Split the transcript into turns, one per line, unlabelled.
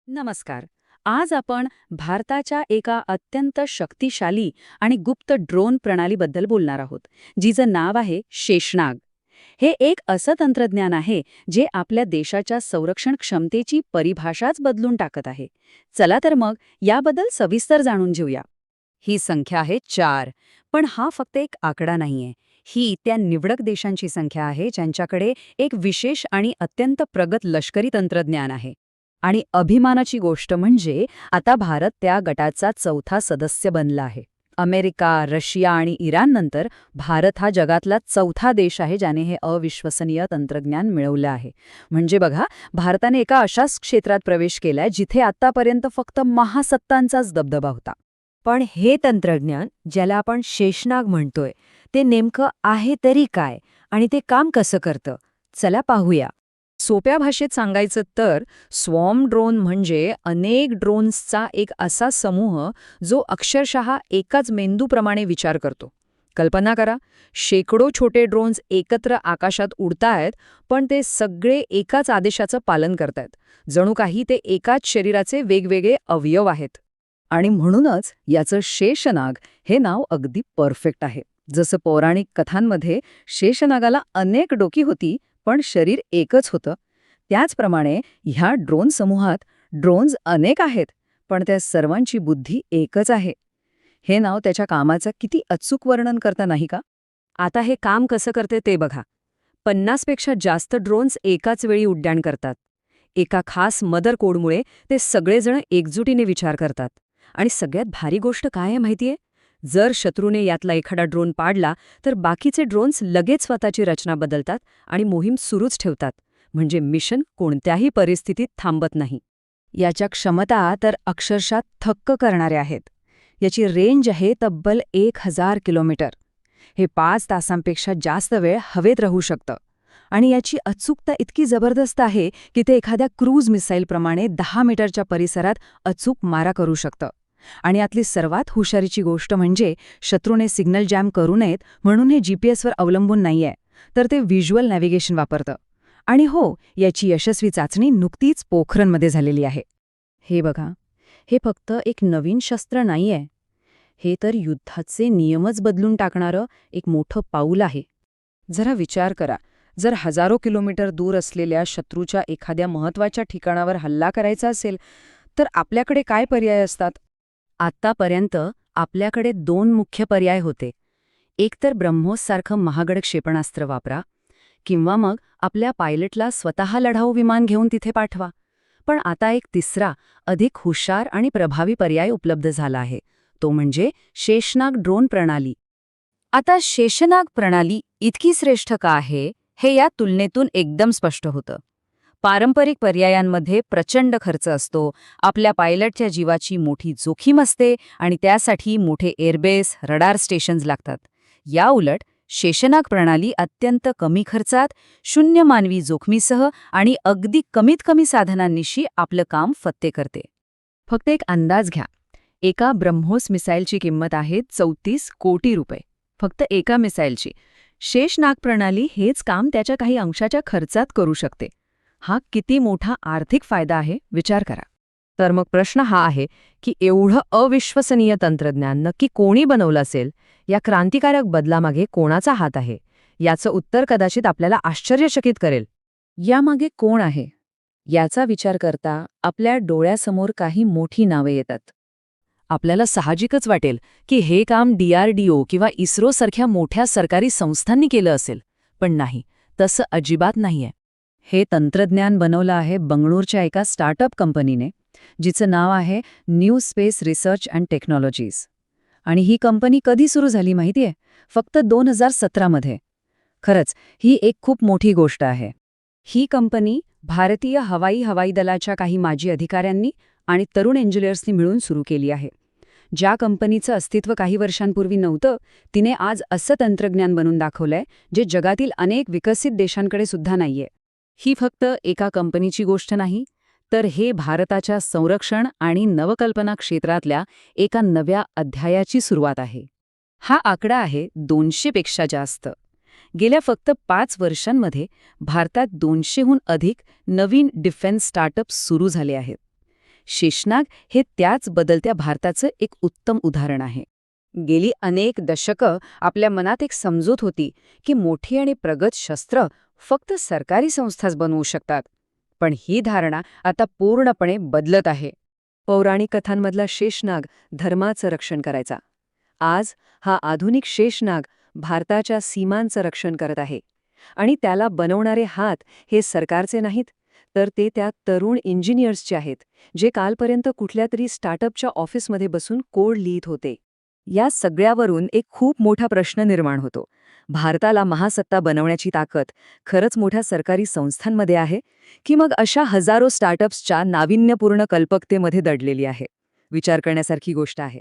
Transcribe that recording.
नमस्कार. आज आपण भारताच्या एका अत्यंत शक्तिशाली आणि गुप्त ड्रोन प्रणालीबद्दल बोलणार आहोत, जिचं नाव आहे शेषनाग. हे एक असं तंत्रज्ञान आहे जे आपल्या देशाच्या संरक्षण क्षमतेची परिभाषाच बदलून टाकत आहे. चला तर मग याबद्दल सविस्तर जाणून घेऊया. ही संख्या आहे 4. पण हा फक्त एक आकडा नाहीये. ही त्या निवडक देशांची संख्या आहे ज्यांच्याकडे एक विशेष आणि अत्यंत प्रगत लष्करी तंत्रज्ञान आहे. आणि अभिमानाची गोष्ट म्हणजे आता भारत त्या गटाचा चौथा सदस्य बनला आहे. अमेरिका, रशिया आणि इराणनंतर भारत हा जगातला चौथा देश आहे ज्याने हे अविश्वसनीय तंत्रज्ञान मिळवलं आहे. म्हणजे बघा, भारताने एका अशाच क्षेत्रात प्रवेश केलाय जिथे आतापर्यंत फक्त महासत्तांचाच दबदबा होता.
पण हे तंत्रज्ञान ज्याला आपण शेषनाग म्हणतोय ते नेमकं आहे तरी काय आणि ते काम कसं करतं? चला पाहूया.
सोप्या भाषेत सांगायचं तर स्वॉर्म ड्रोन म्हणजे अनेक ड्रोन्सचा एक असा समूह जो अक्षरशः एकाच मेंदूप्रमाणे विचार करतो. कल्पना करा, शेकडो छोटे ड्रोन्स एकत्र आकाशात उडतायत, पण ते सगळे एकाच आदेशाचं पालन करतायत. जणू काही ते एकाच शरीराचे वेगवेगळे अवयव आहेत. आणि म्हणूनच याचं शेषनाग हे नाव अगदी परफेक्ट आहे. जसं पौराणिक कथांमध्ये शेषनागाला अनेक डोकी होती पण शरीर एकच होतं, त्याचप्रमाणे ह्या ड्रोन समूहात ड्रोन्स अनेक आहेत, पण त्या सर्वांची बुद्धी एकच आहे. हे नाव त्याच्या कामाचं किती अचूक वर्णन करतं नाही का?
आता हे काम कसं करते ते बघा. 50 पेक्षा जास्त ड्रोन्स एकाच वेळी उड्डाण करतात. एका खास मदर कोडमुळे ते सगळेजण एकजुटीने विचार करतात. आणि सगळ्यात भारी गोष्ट काय आहे माहितीये? जर शत्रूने यातला एखादा ड्रोन पाडला तर बाकीचे ड्रोन्स लगेच स्वतःची रचना बदलतात आणि मोहीम सुरूच ठेवतात. म्हणजे मिशन कोणत्याही परिस्थितीत थांबत नाही.
याच्या क्षमता तर अक्षरशः थक्क करणाऱ्या आहेत. याची रेंज आहे तब्बल 1000 किलोमीटर. हे 5 तासांपेक्षा जास्त वेळ हवेत राहू शकतं. आणि याची अचूकता इतकी जबरदस्त आहे की ते एखाद्या क्रूज मिसाईलप्रमाणे 10 मीटरच्या परिसरात अचूक मारा करू शकतं. आणि यातली सर्वात हुशारीची गोष्ट म्हणजे शत्रूने सिग्नल जॅम करू नयेत म्हणून हे जीपीएसवर अवलंबून नाहीये, तर ते व्हिज्युअल नॅव्हिगेशन वापरतं. आणि हो, याची यशस्वी चाचणी नुकतीच पोखरणमध्ये झालेली आहे. हे बघा, हे फक्त एक नवीन शस्त्र नाहीये. हे तर युद्धाचे नियमच बदलून टाकणारं एक मोठं पाऊल आहे. जरा विचार करा, जर हजारो किलोमीटर दूर असलेल्या शत्रूच्या एखाद्या महत्त्वाच्या ठिकाणावर हल्ला करायचा असेल तर आपल्याकडे काय पर्याय असतात? आत्तापर्यंत आपल्याकडे 2 मुख्य पर्याय होते. एक तर ब्रह्मोससारखं महागड क्षेपणास्त्र वापरा, किंवा मग आपल्या पायलटला स्वतः लढाऊ विमान घेऊन तिथे पाठवा. पण आता एक तिसरा, अधिक हुशार आणि प्रभावी पर्याय उपलब्ध झाला आहे. तो म्हणजे शेषनाग ड्रोन प्रणाली.
आता शेषनाग प्रणाली इतकी श्रेष्ठ का आहे हे या तुलनेतून एकदम स्पष्ट होतं. पारंपरिक पर्यायांमध्ये प्रचंड खर्च असतो, आपल्या पायलटच्या जीवाची मोठी जोखीम असते आणि त्यासाठी मोठे एअरबेस, रडार स्टेशन्स लागतात. या उलट शेषनाग प्रणाली अत्यंत कमी खर्चात, शून्य मानवी जोखमीसह आणि अगदी कमीत कमी साधनांनिशी आपलं काम फत्ते करते.
फक्त एक अंदाज घ्या. एका ब्रह्मोस मिसाईलची किंमत आहे 34 कोटी रुपये. फक्त एका मिसाईलची. शेषनाग प्रणाली हेच काम त्याच्या काही अंशाच्या खर्चात करू शकते. हा किती मोठा आर्थिक फायदा आहे, विचार करा.
तर मग प्रश्न हा आहे की एवढं अविश्वसनीय तंत्रज्ञान नक्की कोणी बनवलं असेल? या क्रांतिकारक बदलामागे कोणाचा हात आहे? याचं उत्तर कदाचित आपल्याला आश्चर्यचकित करेल.
यामागे कोण आहे? याचा विचार करता आपल्या डोळ्यासमोर काही मोठी नावे येतात. आपल्याला साहजिकच वाटेल की हे काम DRDO किंवा इस्रो सारख्या मोठ्या सरकारी संस्थांनी केलं असेल. पण नाही, तसं अजिबात नाहीये. हे तंत्रज्ञान बनवलं आहे बंगळूरच्या एका स्टार्टअप कंपनीने, जिचं नाव आहे new space research and technologies. आणि ही कंपनी कधी सुरू झाली माहितीये? फक्त 2017 मध्ये. खरंच, ही एक खूप मोठी गोष्ट आहे. ही कंपनी भारतीय हवाई दलाच्या काही माजी अधिकाऱ्यांनी आणि तरुण इंजिनियर्सनी मिळून सुरू केली आहे. ज्या कंपनीचं अस्तित्व काही वर्षांपूर्वी नव्हतं, तिने आज असं तंत्रज्ञान बनवून दाखवलंय जे जगातील अनेक विकसित देशांकडे सुद्धा नाहीये. ही फक्त एका कंपनीची गोष्ट नाही, तर हे भारताच्या संरक्षण आणि नवकल्पना क्षेत्रातल्या एका नव्या अध्यायाची सुरुवात आहे. हा आकडा आहे 200 पेक्षा जास्त. गेल्या फक्त 5 वर्षांमध्ये भारतात 200हून अधिक नवीन डिफेन्स स्टार्टअप्स सुरू झाले आहेत.
शेषनाग हे त्याच बदलत्या भारताचं एक उत्तम उदाहरण आहे. गेली अनेक दशकं आपल्या मनात एक समजूत होती की मोठी आणि प्रगत शस्त्र फक्त सरकारी संस्थाच बनवू शकतात. पण ही धारणा आता पूर्णपणे बदलत आहे.
पौराणिक कथांमधला शेषनाग धर्माचं रक्षण करायचा. आज हा आधुनिक शेषनाग भारताच्या सीमांचं रक्षण करत आहे. आणि त्याला बनवणारे हात हे सरकारचे नाहीत, तर ते त्या तरुण इंजिनियर्सचे आहेत, जे कालपर्यंत कुठल्यातरी स्टार्टअपच्या ऑफिसमध्ये बसून कोड लिहित होते.
या सगळ्यावरून एक खूप मोठा प्रश्न निर्माण होतो. भारताला महासत्ता बनवण्याची ताकद खरंच मोठ्या सरकारी संस्थांमध्ये आहे की मग अशा हजारो स्टार्टअप्सच्या नाविन्यपूर्ण कल्पकतेमध्ये दडलेली आहे? विचार करण्यासारखी गोष्ट आहे.